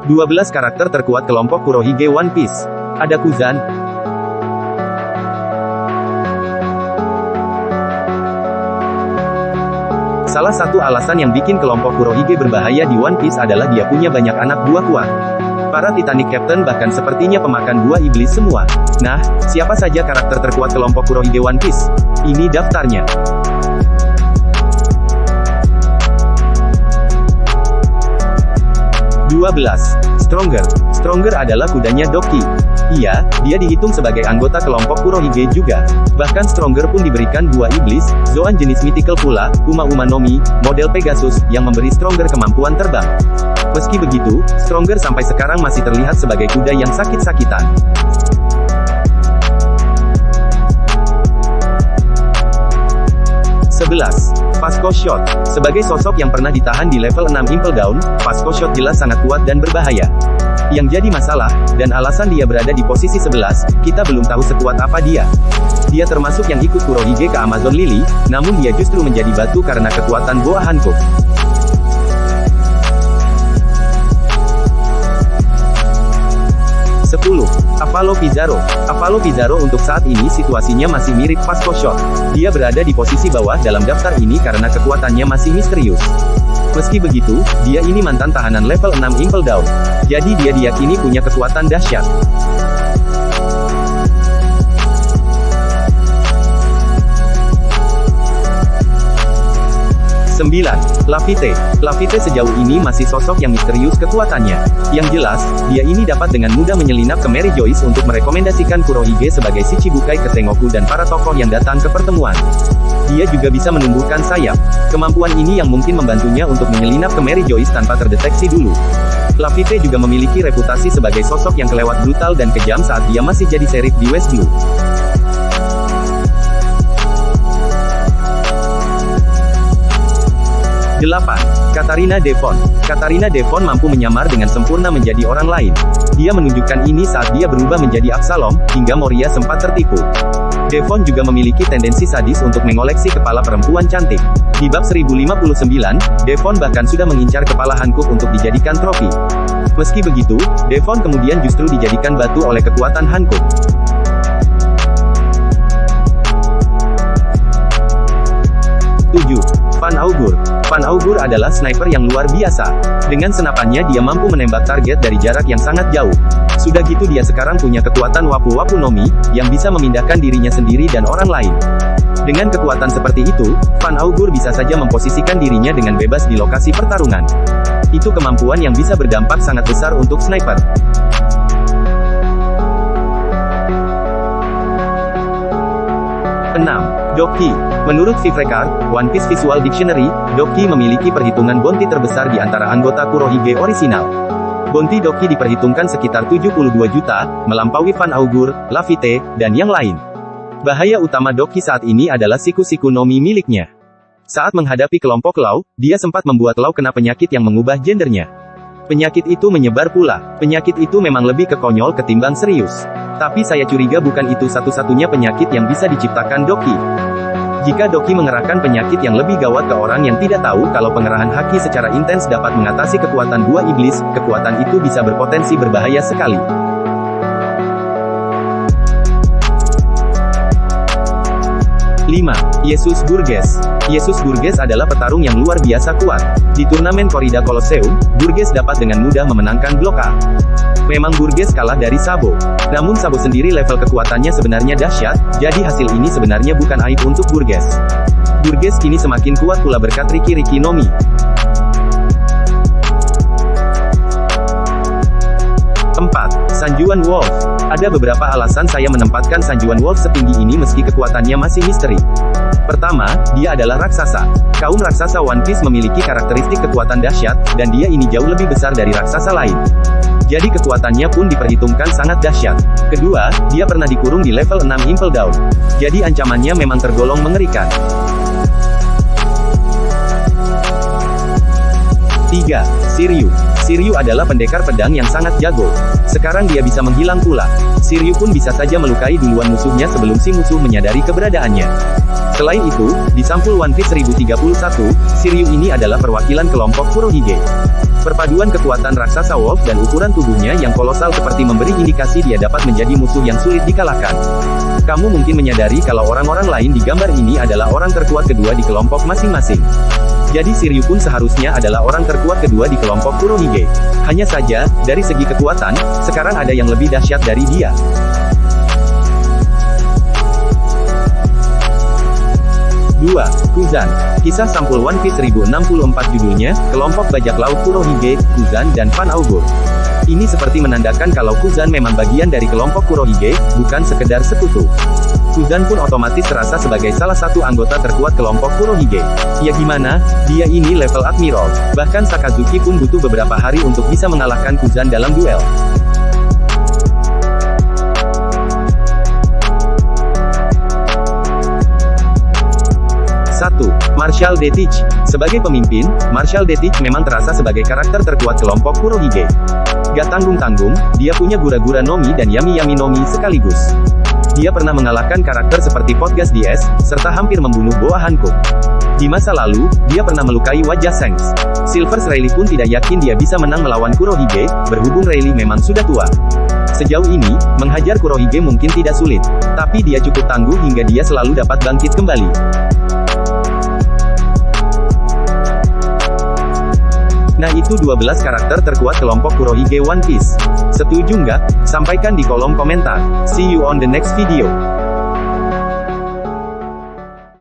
12 karakter terkuat kelompok Kurohige One Piece. Ada Kuzan. Salah satu alasan yang bikin kelompok Kurohige berbahaya di One Piece adalah dia punya banyak anak buah kuat. Para Titanic Captain bahkan sepertinya pemakan buah iblis semua. Nah, siapa saja karakter terkuat kelompok Kurohige One Piece? Ini daftarnya. Stronger. Stronger adalah kudanya Doki. Iya, dia dihitung sebagai anggota kelompok Kurohige juga. Bahkan Stronger pun diberikan buah iblis, Zoan jenis mythical pula, Uma no Mi, model Pegasus, yang memberi Stronger kemampuan terbang. Meski begitu, Stronger sampai sekarang masih terlihat sebagai kuda yang sakit-sakitan. 11. Vasco Shot. Sebagai sosok yang pernah ditahan di level 6 Impel Down, Vasco Shot jelas sangat kuat dan berbahaya. Yang jadi masalah, dan alasan dia berada di posisi 11, kita belum tahu sekuat apa dia. Dia termasuk yang ikut Kurohige ke Amazon Lily, namun dia justru menjadi batu karena kekuatan Boa Hancock. 10. Apollo Pizarro. Apollo Pizarro untuk saat ini situasinya masih mirip Vasco Shot. Dia berada di posisi bawah dalam daftar ini karena kekuatannya masih misterius. Meski begitu, dia ini mantan tahanan level 6 Impel Down. Jadi dia diyakini punya kekuatan dahsyat. 9. Laffy. Laffy sejauh ini masih sosok yang misterius kekuatannya. Yang jelas, dia ini dapat dengan mudah menyelinap ke Mary Joyce untuk merekomendasikan Kurohige sebagai Shichibukai ke Sengoku dan para tokoh yang datang ke pertemuan. Dia juga bisa menumbuhkan sayap. Kemampuan ini yang mungkin membantunya untuk menyelinap ke Mary Joyce tanpa terdeteksi dulu. Laffy juga memiliki reputasi sebagai sosok yang kelewat brutal dan kejam saat dia masih jadi sheriff di West Blue. 8. Katarina Devon. Katarina Devon mampu menyamar dengan sempurna menjadi orang lain. Dia menunjukkan ini saat dia berubah menjadi Absalom, hingga Moria sempat tertipu. Devon juga memiliki tendensi sadis untuk mengoleksi kepala perempuan cantik. Di bab 1059, Devon bahkan sudah mengincar kepala Hancock untuk dijadikan trofi. Meski begitu, Devon kemudian justru dijadikan batu oleh kekuatan Hancock. 7. Van Augur. Van Augur adalah sniper yang luar biasa. Dengan senapannya dia mampu menembak target dari jarak yang sangat jauh. Sudah gitu dia sekarang punya kekuatan Wapu-Wapu no Mi, yang bisa memindahkan dirinya sendiri dan orang lain. Dengan kekuatan seperti itu, Van Augur bisa saja memposisikan dirinya dengan bebas di lokasi pertarungan. Itu kemampuan yang bisa berdampak sangat besar untuk sniper. 6. Doki. Menurut Vivrekar, One Piece Visual Dictionary, Doki memiliki perhitungan bounty terbesar di antara anggota Kurohige orisinal. Bounty Doki diperhitungkan sekitar 72 juta, melampaui Van Augur, Laffy, dan yang lain. Bahaya utama Doki saat ini adalah siku-siku no Mi miliknya. Saat menghadapi kelompok Law, dia sempat membuat Law kena penyakit yang mengubah gendernya. Penyakit itu menyebar pula. Penyakit itu memang lebih ke konyol ketimbang serius. Tapi saya curiga bukan itu satu-satunya penyakit yang bisa diciptakan Doki. Jika Doki mengerahkan penyakit yang lebih gawat ke orang yang tidak tahu kalau pengerahan haki secara intens dapat mengatasi kekuatan buah iblis, kekuatan itu bisa berpotensi berbahaya sekali. 5. Yesus Burgess. Yesus Burgess adalah petarung yang luar biasa kuat. Di turnamen Corrida Colosseum, Burgess dapat dengan mudah memenangkan Blok A. Memang Burgess kalah dari Sabo. Namun Sabo sendiri level kekuatannya sebenarnya dahsyat, jadi hasil ini sebenarnya bukan aib untuk Burgess. Burgess kini semakin kuat pula berkat Riki no Mi. 4. Sanjuan Wolf. Ada beberapa alasan saya menempatkan Sanjuan Wolf setinggi ini meski kekuatannya masih misteri. Pertama, dia adalah raksasa. Kaum raksasa One Piece memiliki karakteristik kekuatan dahsyat, dan dia ini jauh lebih besar dari raksasa lain. Jadi kekuatannya pun diperhitungkan sangat dahsyat. Kedua, dia pernah dikurung di level 6 Impel Down. Jadi ancamannya memang tergolong mengerikan. 3. Shiryu. Shiryu adalah pendekar pedang yang sangat jago. Sekarang dia bisa menghilang pula. Shiryu pun bisa saja melukai duluan musuhnya sebelum si musuh menyadari keberadaannya. Selain itu, di sampul One Piece 1031, Shiryu ini adalah perwakilan kelompok Kurohige. Perpaduan kekuatan raksasa Wolf dan ukuran tubuhnya yang kolosal seperti memberi indikasi dia dapat menjadi musuh yang sulit dikalahkan. Kamu mungkin menyadari kalau orang-orang lain di gambar ini adalah orang terkuat kedua di kelompok masing-masing. Jadi Shiryu pun seharusnya adalah orang terkuat kedua di kelompok Kurohige. Hanya saja, dari segi kekuatan, sekarang ada yang lebih dahsyat dari dia. 2. Kuzan. Kisah sampul One Piece 1064 judulnya, Kelompok Bajak Laut Kurohige, Kuzan dan Van Augur. Ini seperti menandakan kalau Kuzan memang bagian dari kelompok Kurohige, bukan sekedar sekutu. Kuzan pun otomatis terasa sebagai salah satu anggota terkuat kelompok Kurohige. Ya gimana, dia ini level Admiral. Bahkan Sakazuki pun butuh beberapa hari untuk bisa mengalahkan Kuzan dalam duel. Marshal Detich. Sebagai pemimpin, Marshal Detich memang terasa sebagai karakter terkuat kelompok Kurohige. Gak tanggung-tanggung, dia punya Gura-Gura Nomi dan Yami-Yami Nomi sekaligus. Dia pernah mengalahkan karakter seperti Potgas DS, serta hampir membunuh Boa Hancock. Di masa lalu, dia pernah melukai wajah Shanks. Silvers Rayleigh pun tidak yakin dia bisa menang melawan Kurohige, berhubung Rayleigh memang sudah tua. Sejauh ini, menghajar Kurohige mungkin tidak sulit. Tapi dia cukup tangguh hingga dia selalu dapat bangkit kembali. Nah itu 12 karakter terkuat kelompok Kurohige One Piece. Setuju nggak? Sampaikan di kolom komentar. See you on the next video.